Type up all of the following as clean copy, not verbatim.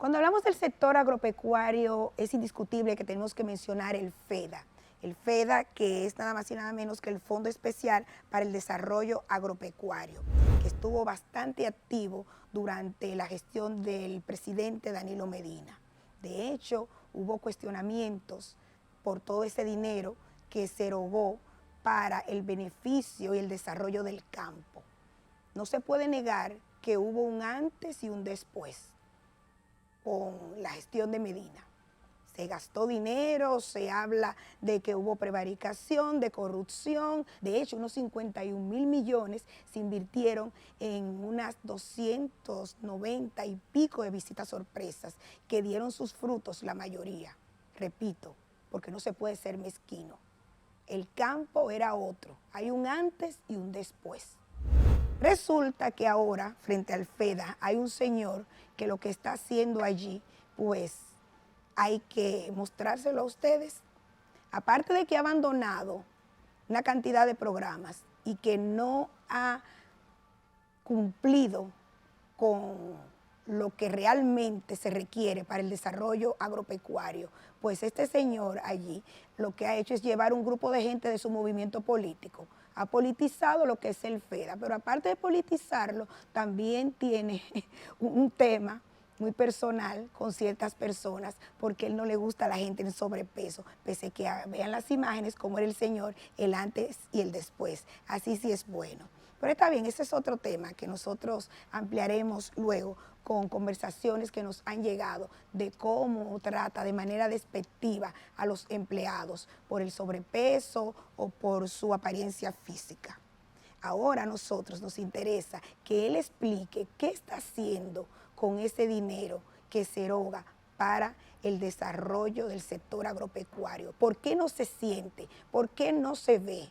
Cuando hablamos del sector agropecuario, es indiscutible que tenemos que mencionar el FEDA. El FEDA, que es nada más y nada menos que el Fondo Especial para el Desarrollo Agropecuario, que estuvo bastante activo durante la gestión del presidente Danilo Medina. De hecho, hubo cuestionamientos por todo ese dinero que se erogó para el beneficio y el desarrollo del campo. No se puede negar que hubo un antes y un después con la gestión de Medina. Se gastó dinero, se habla de que hubo prevaricación, de corrupción. De hecho, unos 51.000 millones se invirtieron en unas 290 y pico de visitas sorpresas que dieron sus frutos la mayoría. Repito, porque no se puede ser mezquino. El campo era otro. Hay un antes y un después. Resulta que ahora, frente al FEDA, hay un señor que lo que está haciendo allí, pues, hay que mostrárselo a ustedes. Aparte de que ha abandonado una cantidad de programas y que no ha cumplido con lo que realmente se requiere para el desarrollo agropecuario, pues este señor allí lo que ha hecho es llevar un grupo de gente de su movimiento político. Ha politizado lo que es el FEDA, pero aparte de politizarlo, también tiene un tema muy personal con ciertas personas, porque él no le gusta a la gente en sobrepeso, pese a que vean las imágenes como era el señor, el antes y el después. Así sí es bueno. Pero está bien, ese es otro tema que nosotros ampliaremos luego con conversaciones que nos han llegado de cómo trata de manera despectiva a los empleados por el sobrepeso o por su apariencia física. Ahora a nosotros nos interesa que él explique qué está haciendo con ese dinero que se eroga para el desarrollo del sector agropecuario. ¿Por qué no se siente? ¿Por qué no se ve?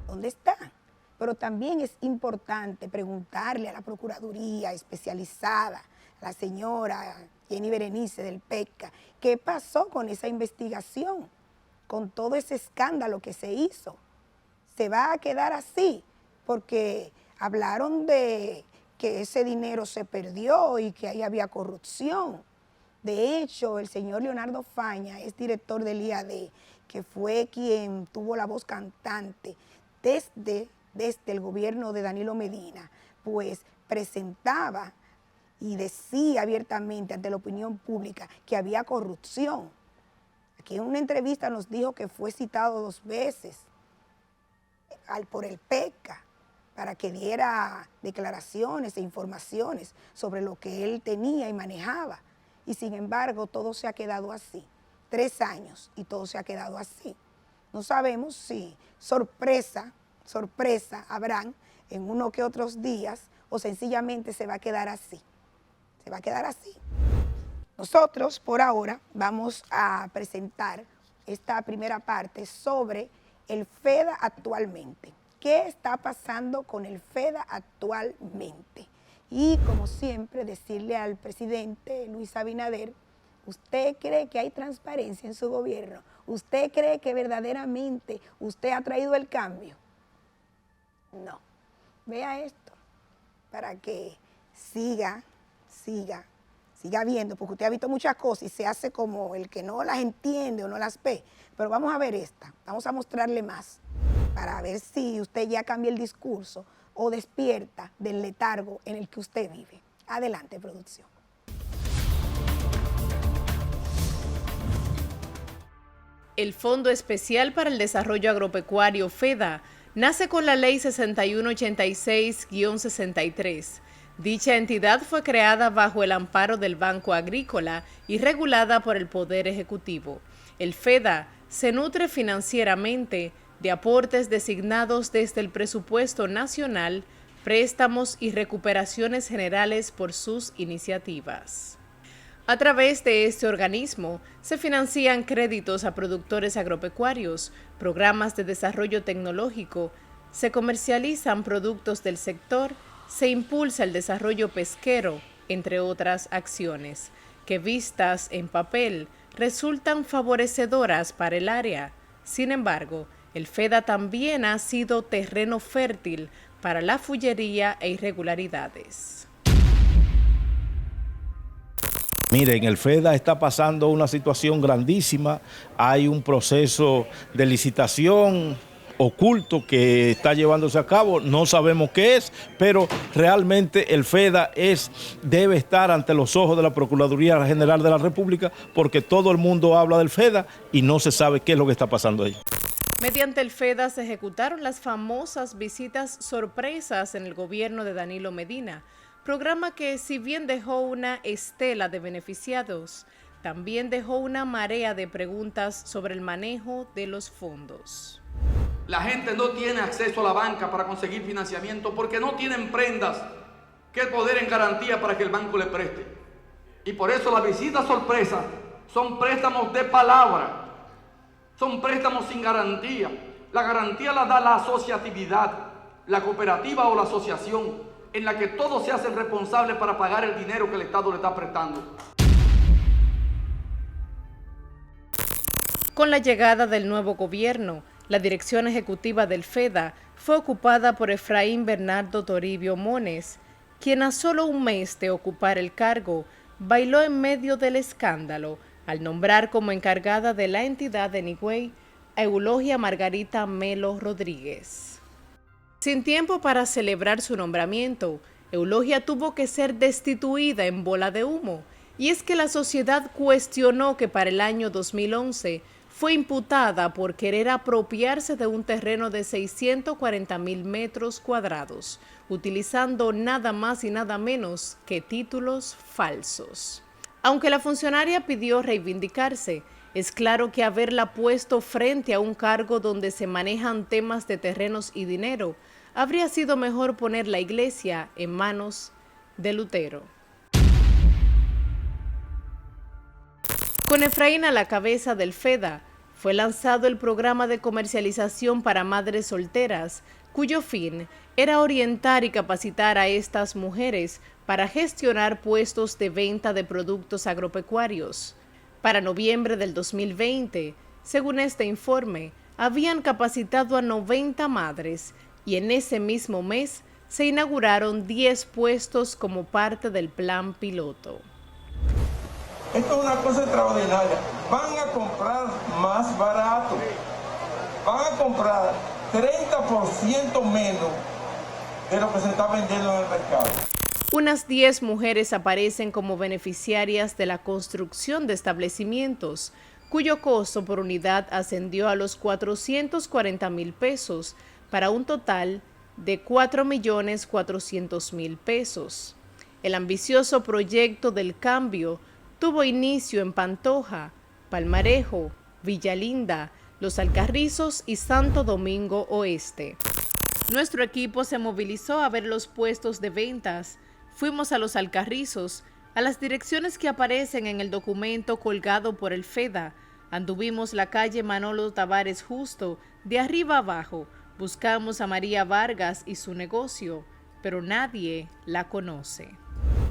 ¿Dónde está? Pero también es importante preguntarle a la Procuraduría especializada, a la señora Jenny Berenice del PECA, ¿qué pasó con esa investigación? Con todo ese escándalo que se hizo. ¿Se va a quedar así? Porque hablaron de que ese dinero se perdió y que ahí había corrupción. De hecho, el señor Leonardo Faña es director del IAD, que fue quien tuvo la voz cantante desde el gobierno de Danilo Medina, pues presentaba y decía abiertamente ante la opinión pública que había corrupción. Aquí en una entrevista nos dijo que fue citado 2 veces por el PECA para que diera declaraciones e informaciones sobre lo que él tenía y manejaba. Y sin embargo, todo se ha quedado así. 3 años y todo se ha quedado así. No sabemos si sorpresa habrán en uno que otros días o sencillamente se va a quedar así. Se va a quedar así. Nosotros, por ahora, vamos a presentar esta primera parte sobre el FEDA actualmente. ¿Qué está pasando con el FEDA actualmente? Y como siempre, decirle al presidente Luis Abinader, ¿usted cree que hay transparencia en su gobierno? ¿Usted cree que verdaderamente usted ha traído el cambio? No. Vea esto para que siga viendo, porque usted ha visto muchas cosas y se hace como el que no las entiende o no las ve. Pero vamos a ver esta, vamos a mostrarle más para ver si usted ya cambia el discurso o despierta del letargo en el que usted vive. Adelante, producción. El Fondo Especial para el Desarrollo Agropecuario, FEDA, nace con la Ley 6186-63. Dicha entidad fue creada bajo el amparo del Banco Agrícola y regulada por el Poder Ejecutivo. El FEDA se nutre financieramente de aportes designados desde el presupuesto nacional, préstamos y recuperaciones generales por sus iniciativas. A través de este organismo se financian créditos a productores agropecuarios, programas de desarrollo tecnológico, se comercializan productos del sector, se impulsa el desarrollo pesquero, entre otras acciones, que vistas en papel resultan favorecedoras para el área. Sin embargo, el FEDA también ha sido terreno fértil para la fullería e irregularidades. Miren, el FEDA está pasando una situación grandísima, hay un proceso de licitación oculto que está llevándose a cabo, no sabemos qué es, pero realmente el FEDA debe estar ante los ojos de la Procuraduría General de la República, porque todo el mundo habla del FEDA y no se sabe qué es lo que está pasando ahí. Mediante el FEDA se ejecutaron las famosas visitas sorpresas en el gobierno de Danilo Medina, programa que, si bien dejó una estela de beneficiados, también dejó una marea de preguntas sobre el manejo de los fondos. La gente no tiene acceso a la banca para conseguir financiamiento porque no tienen prendas que poder en garantía para que el banco le preste. Y por eso las visitas sorpresas son préstamos de palabra, son préstamos sin garantía. La garantía la da la asociatividad, la cooperativa o la asociación, en la que todos se hacen responsables para pagar el dinero que el Estado le está prestando. Con la llegada del nuevo gobierno, la dirección ejecutiva del FEDA fue ocupada por Efraín Bernardo Toribio Mones, quien a solo un mes de ocupar el cargo, bailó en medio del escándalo al nombrar como encargada de la entidad de Higüey a Eulogia Margarita Melo Rodríguez. Sin tiempo para celebrar su nombramiento, Eulogia tuvo que ser destituida en bola de humo, y es que la sociedad cuestionó que para el año 2011 fue imputada por querer apropiarse de un terreno de 640,000 metros cuadrados, utilizando nada más y nada menos que títulos falsos. Aunque la funcionaria pidió reivindicarse, es claro que haberla puesto frente a un cargo donde se manejan temas de terrenos y dinero, habría sido mejor poner la iglesia en manos de Lutero. Con Efraín a la cabeza del FEDA, fue lanzado el programa de comercialización para madres solteras, cuyo fin era orientar y capacitar a estas mujeres para gestionar puestos de venta de productos agropecuarios. Para noviembre del 2020, según este informe, habían capacitado a 90 madres y en ese mismo mes se inauguraron 10 puestos como parte del plan piloto. Esto es una cosa extraordinaria. Van a comprar más barato. Van a comprar 30% menos de lo que se está vendiendo en el mercado. Unas 10 mujeres aparecen como beneficiarias de la construcción de establecimientos, cuyo costo por unidad ascendió a los 440,000 pesos, para un total de 4,400,000 pesos. El ambicioso proyecto del cambio tuvo inicio en Pantoja, Palmarejo, Villalinda, Los Alcarrizos y Santo Domingo Oeste. Nuestro equipo se movilizó a ver los puestos de ventas. Fuimos a Los Alcarrizos, a las direcciones que aparecen en el documento colgado por el FEDA. Anduvimos la calle Manolo Tavares Justo, de arriba abajo. Buscamos a María Vargas y su negocio, pero nadie la conoce.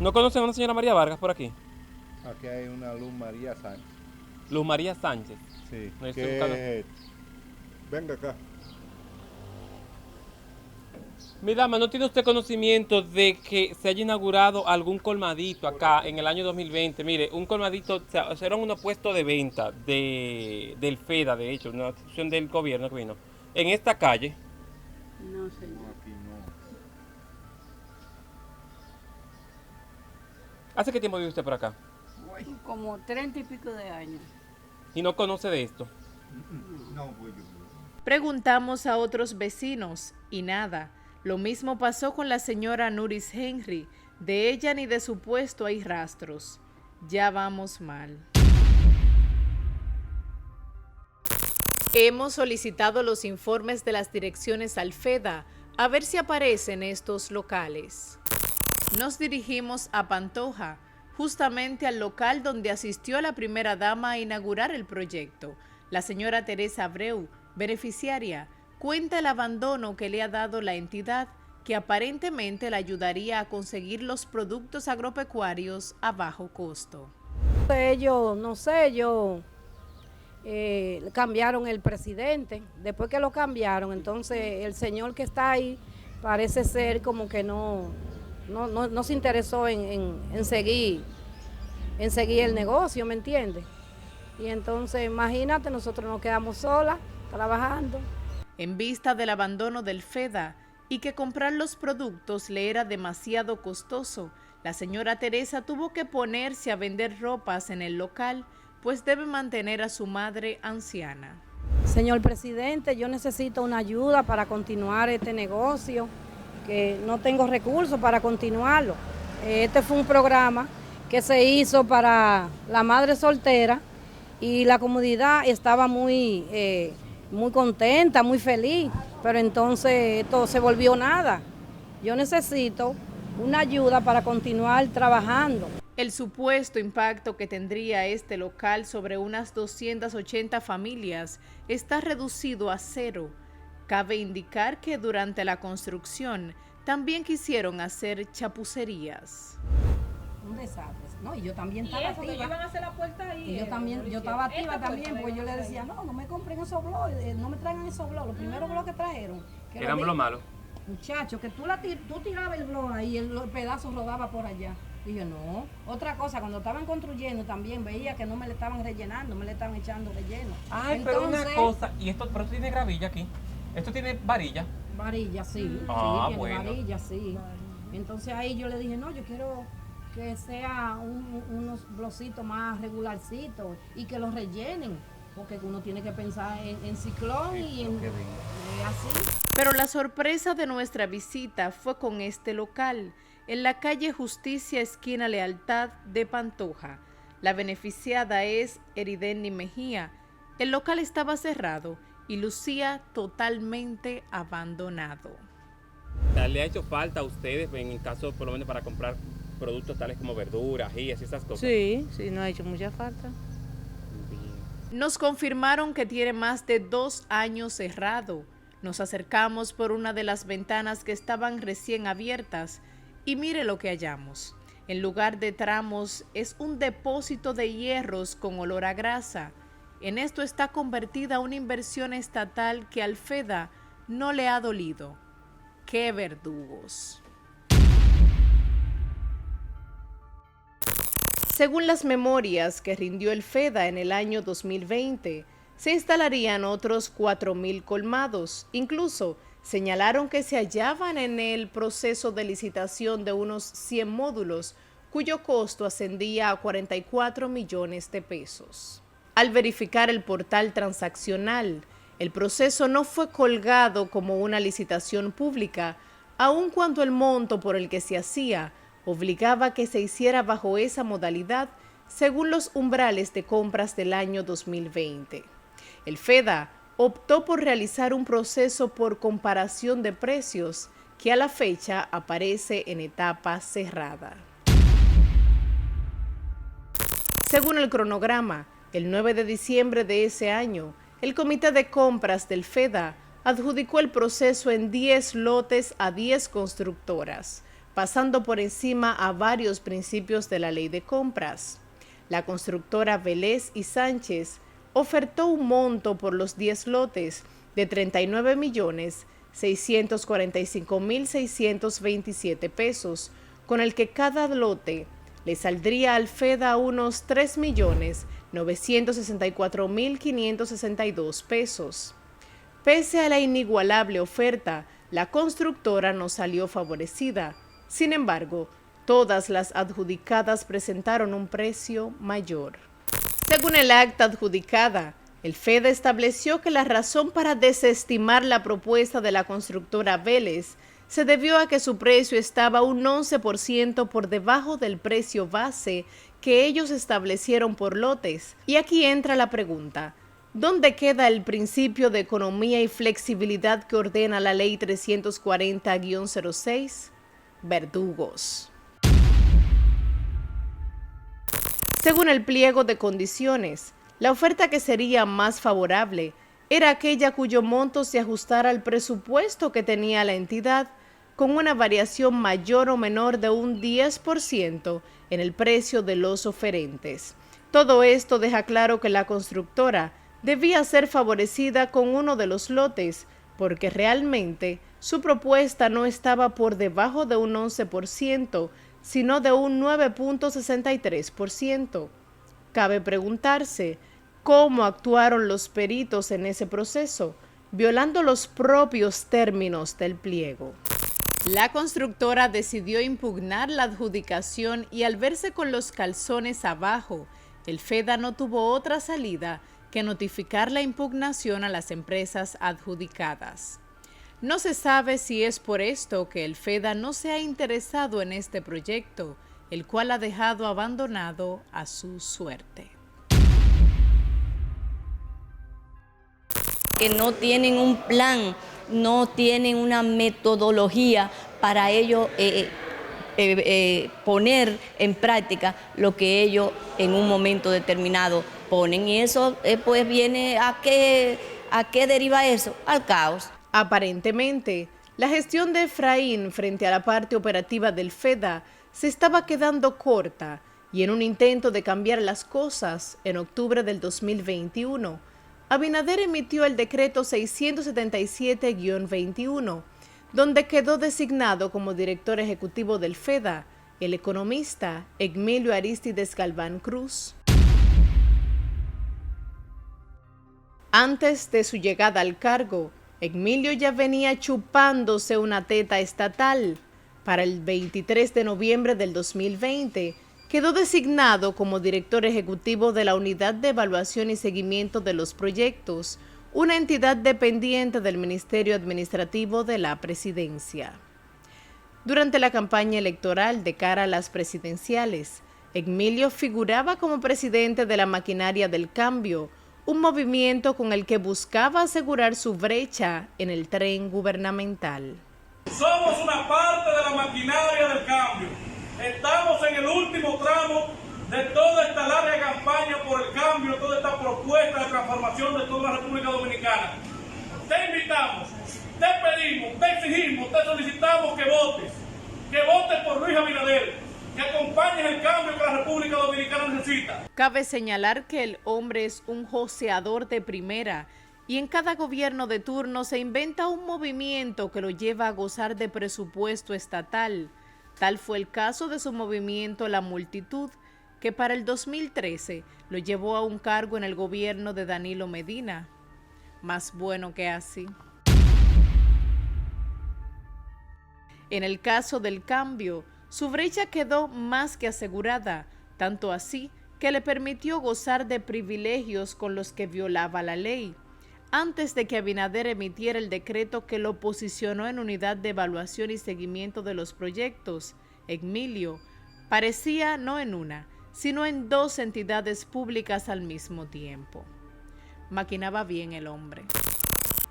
¿No conocen a una señora María Vargas por aquí? Aquí hay una Luz María Sánchez. Luz María Sánchez. Sí. No estoy buscando. Venga acá. Mi dama, ¿no tiene usted conocimiento de que se haya inaugurado algún colmadito acá en el año 2020? Mire, un colmadito, será unos puestos de venta del FEDA, de hecho, una institución del gobierno que vino. En esta calle. No, señor. No, aquí no. ¿Hace qué tiempo vive usted por acá? Como 30 y pico de años. ¿Y no conoce de esto? No, pues yo. Preguntamos a otros vecinos y nada. Lo mismo pasó con la señora Nuris Henry. De ella ni de su puesto hay rastros. Ya vamos mal. Hemos solicitado los informes de las direcciones al FEDA a ver si aparecen estos locales. Nos dirigimos a Pantoja, justamente al local donde asistió la primera dama a inaugurar el proyecto. La señora Teresa Abreu, beneficiaria, cuenta el abandono que le ha dado la entidad que aparentemente le ayudaría a conseguir los productos agropecuarios a bajo costo. Ellos, no sé, cambiaron el presidente. Después que lo cambiaron, entonces el señor que está ahí parece ser como que no se interesó en seguir seguir el negocio, ¿me entiendes? Y entonces, imagínate, nosotros nos quedamos solas, trabajando. En vista del abandono del FEDA y que comprar los productos le era demasiado costoso, la señora Teresa tuvo que ponerse a vender ropas en el local, pues debe mantener a su madre anciana. Señor presidente, yo necesito una ayuda para continuar este negocio, que no tengo recursos para continuarlo. Este fue un programa que se hizo para la madre soltera y la comunidad estaba muy contenta, muy feliz, pero entonces esto se volvió nada. Yo necesito una ayuda para continuar trabajando. El supuesto impacto que tendría este local sobre unas 280 familias está reducido a cero. Cabe indicar que durante la construcción también quisieron hacer chapucerías. Un desastre. No, y yo también estaba activa. Iban a hacer la puerta ahí. Y yo estaba activa también, porque yo le decía, no me compren esos blogs, no me traigan esos blogs. Los primeros blogs que trajeron. ¿Eran blogs malos? Muchachos, que tú tirabas el blog ahí y el pedazo rodaba por allá. Y yo, no. Otra cosa, cuando estaban construyendo también veía que no me le estaban rellenando, me le estaban echando relleno. Ay, entonces, pero una cosa, pero esto tiene gravilla aquí. Esto tiene varilla. Varilla, sí. Ah, sí, tiene bueno. varilla, sí. Entonces ahí yo le dije, no, yo quiero que sea unos blocitos más regularcitos y que los rellenen, porque uno tiene que pensar en ciclón y en así. Pero la sorpresa de nuestra visita fue con este local, en la calle Justicia, esquina Lealtad de Pantoja. La beneficiada es Erideni Mejía. El local estaba cerrado y lucía totalmente abandonado. ¿Le ha hecho falta a ustedes, en el caso por lo menos para comprar productos tales como verduras, ajíes y esas cosas? Sí, nos ha hecho mucha falta. Nos confirmaron que tiene más de 2 años cerrado. Nos acercamos por una de las ventanas que estaban recién abiertas y mire lo que hallamos. En lugar de tramos es un depósito de hierros con olor a grasa. En esto está convertida una inversión estatal que al FEDA no le ha dolido. ¡Qué verdugos! Según las memorias que rindió el FEDA en el año 2020, se instalarían otros 4.000 colmados. Incluso señalaron que se hallaban en el proceso de licitación de unos 100 módulos, cuyo costo ascendía a 44 millones de pesos. Al verificar el portal transaccional, el proceso no fue colgado como una licitación pública, aun cuando el monto por el que se hacía obligaba a que se hiciera bajo esa modalidad según los umbrales de compras del año 2020. El FEDA optó por realizar un proceso por comparación de precios que a la fecha aparece en etapa cerrada. Según el cronograma, el 9 de diciembre de ese año, el Comité de Compras del FEDA adjudicó el proceso en 10 lotes a 10 constructoras, pasando por encima a varios principios de la ley de compras. La constructora Vélez y Sánchez ofertó un monto por los 10 lotes de 39.645.627 pesos, con el que cada lote le saldría al FEDA unos 3.964.562 pesos. Pese a la inigualable oferta, la constructora no salió favorecida. Sin embargo, todas las adjudicadas presentaron un precio mayor. Según el acta adjudicada, el FEDA estableció que la razón para desestimar la propuesta de la constructora Vélez se debió a que su precio estaba un 11% por debajo del precio base que ellos establecieron por lotes. Y aquí entra la pregunta: ¿dónde queda el principio de economía y flexibilidad que ordena la Ley 340-06? Verdugos. Según el pliego de condiciones, la oferta que sería más favorable era aquella cuyo monto se ajustara al presupuesto que tenía la entidad, con una variación mayor o menor de un 10% en el precio de los oferentes. Todo esto deja claro que la constructora debía ser favorecida con uno de los lotes, porque realmente su propuesta no estaba por debajo de un 11%, sino de un 9.63%. Cabe preguntarse cómo actuaron los peritos en ese proceso, violando los propios términos del pliego. La constructora decidió impugnar la adjudicación y al verse con los calzones abajo, el FEDA no tuvo otra salida que notificar la impugnación a las empresas adjudicadas. No se sabe si es por esto que el FEDA no se ha interesado en este proyecto, el cual ha dejado abandonado a su suerte. Que no tienen un plan, no tienen una metodología para ellos poner en práctica lo que ellos en un momento determinado ponen. Y eso pues viene ¿a qué deriva eso? Al caos. Aparentemente, la gestión de Efraín frente a la parte operativa del FEDA se estaba quedando corta y en un intento de cambiar las cosas, en octubre del 2021, Abinader emitió el decreto 677-21, donde quedó designado como director ejecutivo del FEDA el economista Emilio Aristides Galván Cruz. Antes de su llegada al cargo, Emilio ya venía chupándose una teta estatal. Para el 23 de noviembre del 2020, quedó designado como director ejecutivo de la Unidad de Evaluación y Seguimiento de los Proyectos, una entidad dependiente del Ministerio Administrativo de la Presidencia. Durante la campaña electoral de cara a las presidenciales, Emilio figuraba como presidente de la Maquinaria del Cambio, un movimiento con el que buscaba asegurar su brecha en el tren gubernamental. Somos una parte de la maquinaria del cambio. Estamos en el último tramo de toda esta larga campaña por el cambio, toda esta propuesta de transformación de toda la República Dominicana. Te invitamos, te pedimos, te exigimos, te solicitamos que votes por Luis Abinader, que acompañes el cambio que la República Dominicana necesita. Cabe señalar que el hombre es un joseador de primera y en cada gobierno de turno se inventa un movimiento que lo lleva a gozar de presupuesto estatal. Tal fue el caso de su movimiento La Multitud, que para el 2013 lo llevó a un cargo en el gobierno de Danilo Medina. Más bueno que así. En el caso del cambio, su brecha quedó más que asegurada, tanto así que le permitió gozar de privilegios con los que violaba la ley. Antes de que Abinader emitiera el decreto que lo posicionó en Unidad de Evaluación y Seguimiento de los Proyectos, Emilio parecía no en una, sino en dos entidades públicas al mismo tiempo. Maquinaba bien el hombre.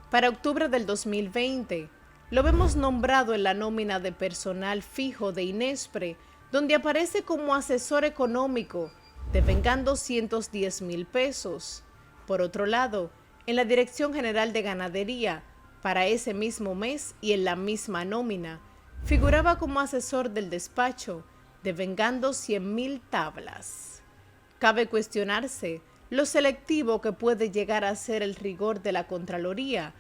Para octubre del 2020, lo vemos nombrado en la nómina de personal fijo de Inespre, donde aparece como asesor económico, devengando 210,000 pesos. Por otro lado, en la Dirección General de Ganadería, para ese mismo mes y en la misma nómina, figuraba como asesor del despacho, devengando 100,000 tablas. Cabe cuestionarse lo selectivo que puede llegar a ser el rigor de la Contraloría,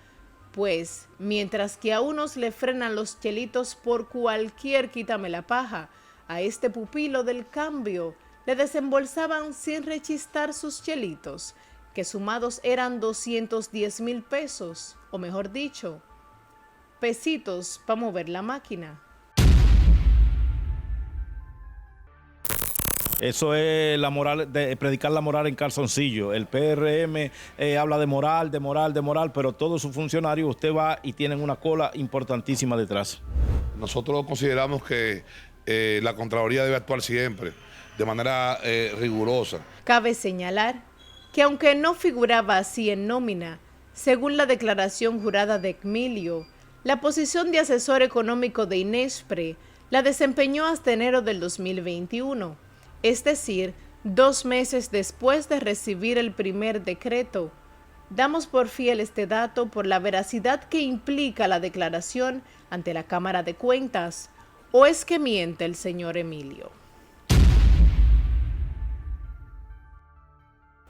pues mientras que a unos le frenan los chelitos por cualquier quítame la paja, a este pupilo del cambio le desembolsaban sin rechistar sus chelitos, que sumados eran 210,000 pesos, o mejor dicho, pesitos para mover la máquina. Eso es la moral, de predicar la moral en calzoncillo. El PRM habla de moral, pero todos sus funcionarios, usted va y tienen una cola importantísima detrás. Nosotros consideramos que la Contraloría debe actuar siempre, de manera rigurosa. Cabe señalar que aunque no figuraba así en nómina, según la declaración jurada de Emilio, la posición de asesor económico de Inespre la desempeñó hasta enero del 2021. Es decir, 2 meses después de recibir el primer decreto. Damos por fiel este dato por la veracidad que implica la declaración ante la Cámara de Cuentas. ¿O es que miente el señor Emilio?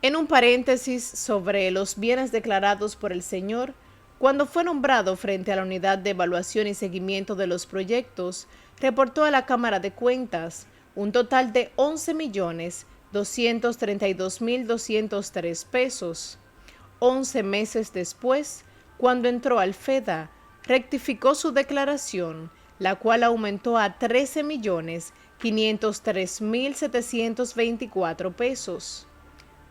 En un paréntesis sobre los bienes declarados por el señor, cuando fue nombrado frente a la Unidad de Evaluación y Seguimiento de los Proyectos, reportó a la Cámara de Cuentas un total de 11.232.203 pesos. 11 meses después, cuando entró al FEDA, rectificó su declaración, la cual aumentó a 13.503.724 pesos.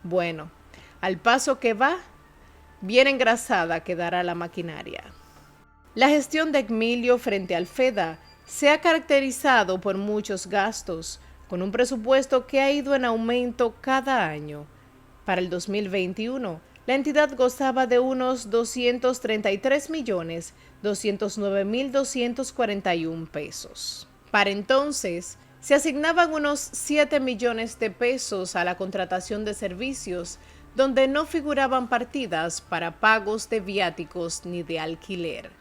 Bueno, al paso que va, bien engrasada quedará la maquinaria. La gestión de Emilio frente al FEDA se ha caracterizado por muchos gastos, con un presupuesto que ha ido en aumento cada año. Para el 2021, la entidad gozaba de unos 233.209.241 pesos. Para entonces, se asignaban unos 7 millones de pesos a la contratación de servicios, donde no figuraban partidas para pagos de viáticos ni de alquiler.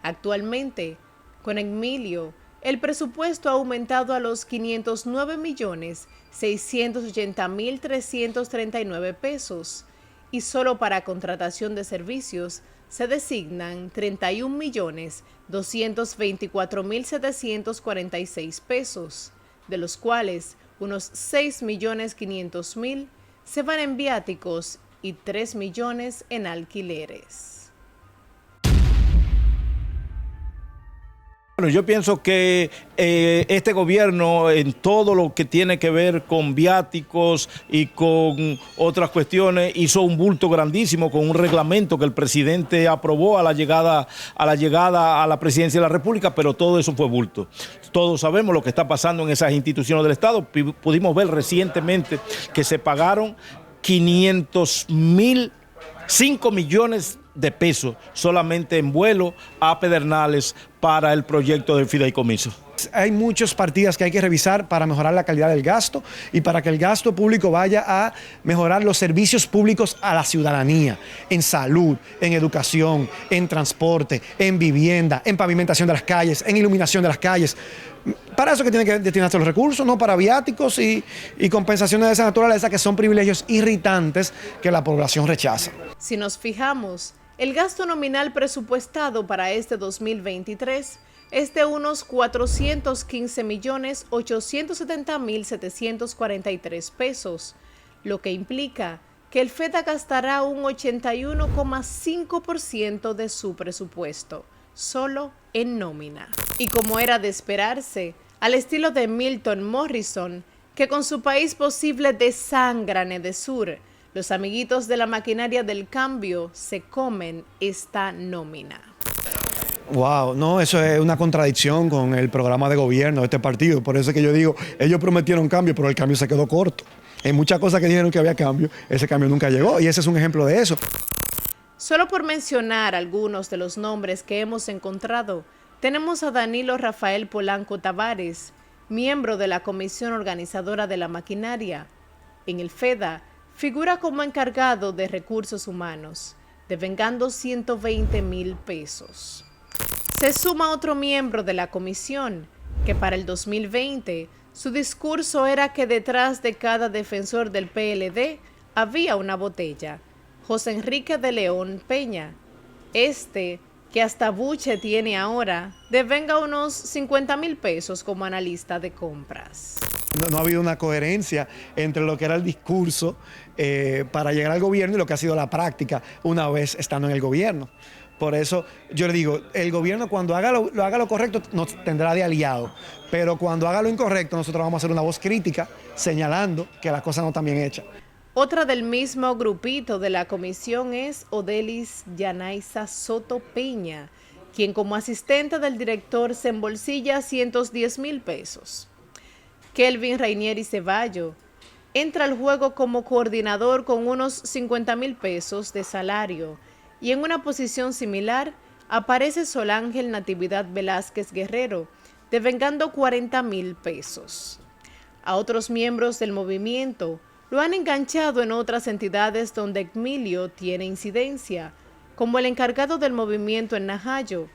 Actualmente, con Emilio, el presupuesto ha aumentado a los 509.680.339 pesos y solo para contratación de servicios se designan 31.224.746 pesos, de los cuales unos 6.500.000 se van en viáticos y 3 millones en alquileres. Bueno, yo pienso que este gobierno en todo lo que tiene que ver con viáticos y con otras cuestiones hizo un bulto grandísimo con un reglamento que el presidente aprobó a la llegada a la presidencia de la República, pero todo eso fue bulto. Todos sabemos lo que está pasando en esas instituciones del Estado. Pudimos ver recientemente que se pagaron 5 millones de pesos solamente en vuelo a Pedernales para el proyecto del fideicomiso. Hay muchas partidas que hay que revisar para mejorar la calidad del gasto y para que el gasto público vaya a mejorar los servicios públicos a la ciudadanía, en salud, en educación, en transporte, en vivienda, en pavimentación de las calles, en iluminación de las calles. Para eso que tienen que destinarse los recursos, no para viáticos y compensaciones de esa naturaleza, que son privilegios irritantes que la población rechaza. Si nos fijamos, el gasto nominal presupuestado para este 2023 es de unos 415.870.743 pesos, lo que implica que el FEDA gastará un 81,5% de su presupuesto, solo en nómina. Y como era de esperarse, al estilo de Milton Morrison, que con su país posible desangran Edesur, los amiguitos de la maquinaria del cambio se comen esta nómina. Wow, no, eso es una contradicción con el programa de gobierno de este partido. Por eso es que yo digo, ellos prometieron cambio, pero el cambio se quedó corto. En muchas cosas que dijeron que había cambio, ese cambio nunca llegó y ese es un ejemplo de eso. Solo por mencionar algunos de los nombres que hemos encontrado, tenemos a Danilo Rafael Polanco Tavares, miembro de la comisión organizadora de la maquinaria. En el FEDA figura como encargado de recursos humanos, devengando 120,000 pesos. Se suma otro miembro de la comisión, que para el 2020 su discurso era que detrás de cada defensor del PLD había una botella. José Enrique de León Peña, que hasta buche tiene ahora, devenga unos 50,000 pesos como analista de compras. No ha habido una coherencia entre lo que era el discurso para llegar al gobierno y lo que ha sido la práctica una vez estando en el gobierno. Por eso yo le digo, el gobierno cuando haga lo correcto nos tendrá de aliado, pero cuando haga lo incorrecto nosotros vamos a hacer una voz crítica señalando que las cosas no están bien hechas. Otra del mismo grupito de la comisión es Odelis Yanaiza Soto Peña, quien como asistente del director se embolsilla 110,000 pesos. Kelvin Rainieri Ceballo entra al juego como coordinador con unos 50,000 pesos de salario y en una posición similar aparece Solángel Natividad Velázquez Guerrero, devengando 40,000 pesos. A otros miembros del movimiento lo han enganchado en otras entidades donde Emilio tiene incidencia, como el encargado del movimiento en Najayo,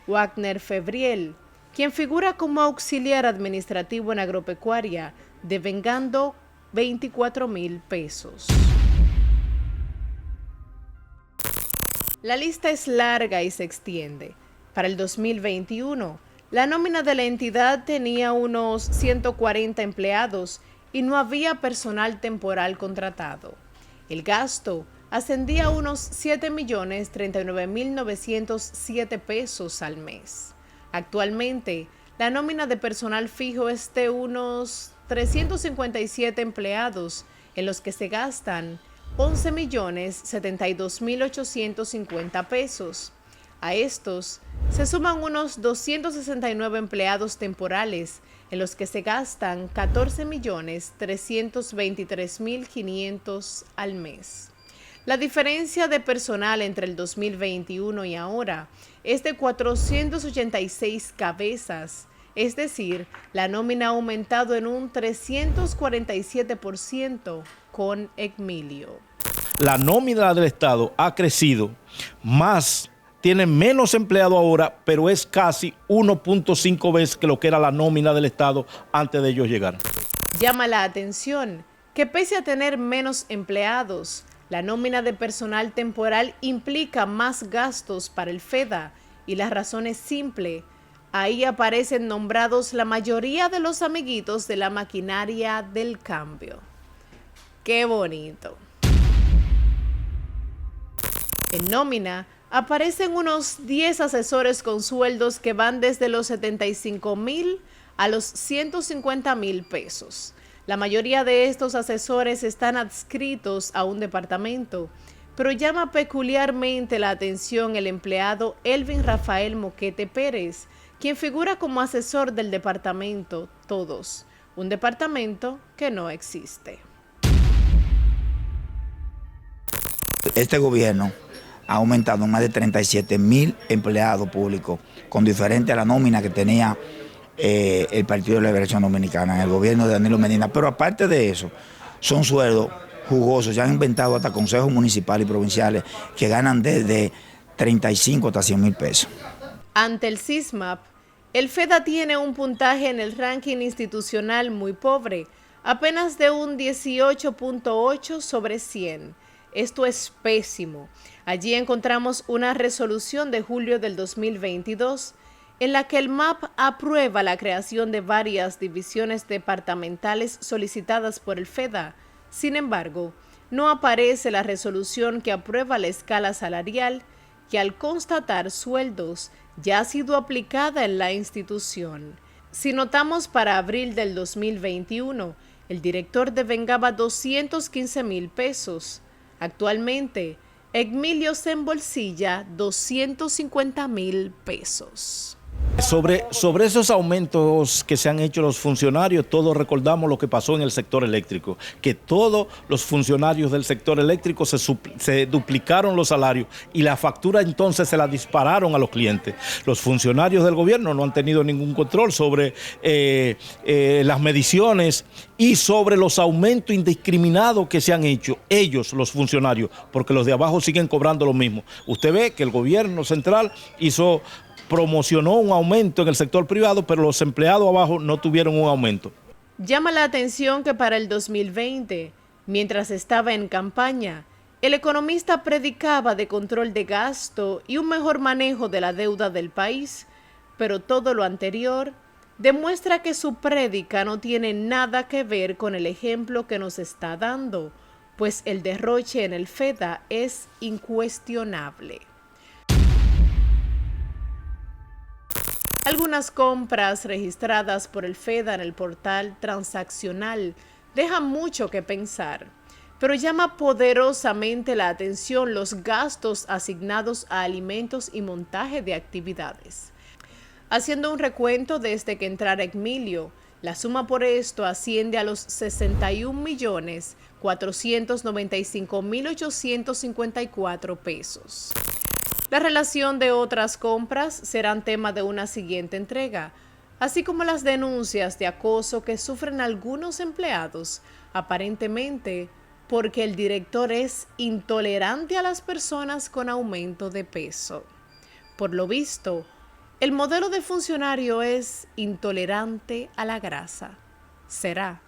Wagner Febriel, quien figura como auxiliar administrativo en agropecuaria, devengando 24,000 pesos. La lista es larga y se extiende. Para el 2021, la nómina de la entidad tenía unos 140 empleados y no había personal temporal contratado. El gasto ascendía a unos 7.039.907 pesos al mes. Actualmente, la nómina de personal fijo es de unos 357 empleados, en los que se gastan 11.072.850 pesos. A estos se suman unos 269 empleados temporales, en los que se gastan 14.323.500 al mes. La diferencia de personal entre el 2021 y ahora es de 486 cabezas, es decir, la nómina ha aumentado en un 347% con Ecmilio. La nómina del Estado ha crecido más, tiene menos empleados ahora, pero es casi 1.5 veces que lo que era la nómina del Estado antes de ellos llegar. Llama la atención que pese a tener menos empleados, la nómina de personal temporal implica más gastos para el FEDA y la razón es simple. Ahí aparecen nombrados la mayoría de los amiguitos de la maquinaria del cambio. ¡Qué bonito! En nómina aparecen unos 10 asesores con sueldos que van desde los 75,000 a los 150,000 pesos. La mayoría de estos asesores están adscritos a un departamento, pero llama peculiarmente la atención el empleado Elvin Rafael Moquete Pérez, quien figura como asesor del departamento Todos, un departamento que no existe. Este gobierno ha aumentado más de 37,000 empleados públicos, con diferente a la nómina que tenía el Partido de la Liberación Dominicana en el gobierno de Danilo Medina. Pero aparte de eso, son sueldos jugosos. Ya han inventado hasta consejos municipales y provinciales que ganan desde 35 hasta 100,000 pesos. Ante el SISMAP, el FEDA tiene un puntaje en el ranking institucional muy pobre, apenas de un 18.8 sobre 100. Esto es pésimo. Allí encontramos una resolución de julio del 2022 en la que el MAP aprueba la creación de varias divisiones departamentales solicitadas por el FEDA. Sin embargo, no aparece la resolución que aprueba la escala salarial, que al constatar sueldos ya ha sido aplicada en la institución. Si notamos para abril del 2021, el director devengaba 215,000 pesos. Actualmente, Ecmilio se embolsilla 250,000 pesos. Sobre esos aumentos que se han hecho los funcionarios, todos recordamos lo que pasó en el sector eléctrico, que todos los funcionarios del sector eléctrico se duplicaron los salarios y la factura entonces se la dispararon a los clientes. Los funcionarios del gobierno no han tenido ningún control sobre las mediciones y sobre los aumentos indiscriminados que se han hecho ellos, los funcionarios, porque los de abajo siguen cobrando lo mismo. Usted ve que el gobierno central promocionó un aumento en el sector privado, pero los empleados abajo no tuvieron un aumento. Llama la atención que para el 2020, mientras estaba en campaña, el economista predicaba de control de gasto y un mejor manejo de la deuda del país, pero todo lo anterior demuestra que su prédica no tiene nada que ver con el ejemplo que nos está dando, pues el derroche en el FEDA es incuestionable. Algunas compras registradas por el FEDA en el portal transaccional dejan mucho que pensar, pero llama poderosamente la atención los gastos asignados a alimentos y montaje de actividades. Haciendo un recuento desde que entrara Ecmilio, la suma por esto asciende a los 61.495.854 pesos. La relación de otras compras serán tema de una siguiente entrega, así como las denuncias de acoso que sufren algunos empleados, aparentemente porque el director es intolerante a las personas con aumento de peso. Por lo visto, el modelo de funcionario es intolerante a la grasa. ¿Será?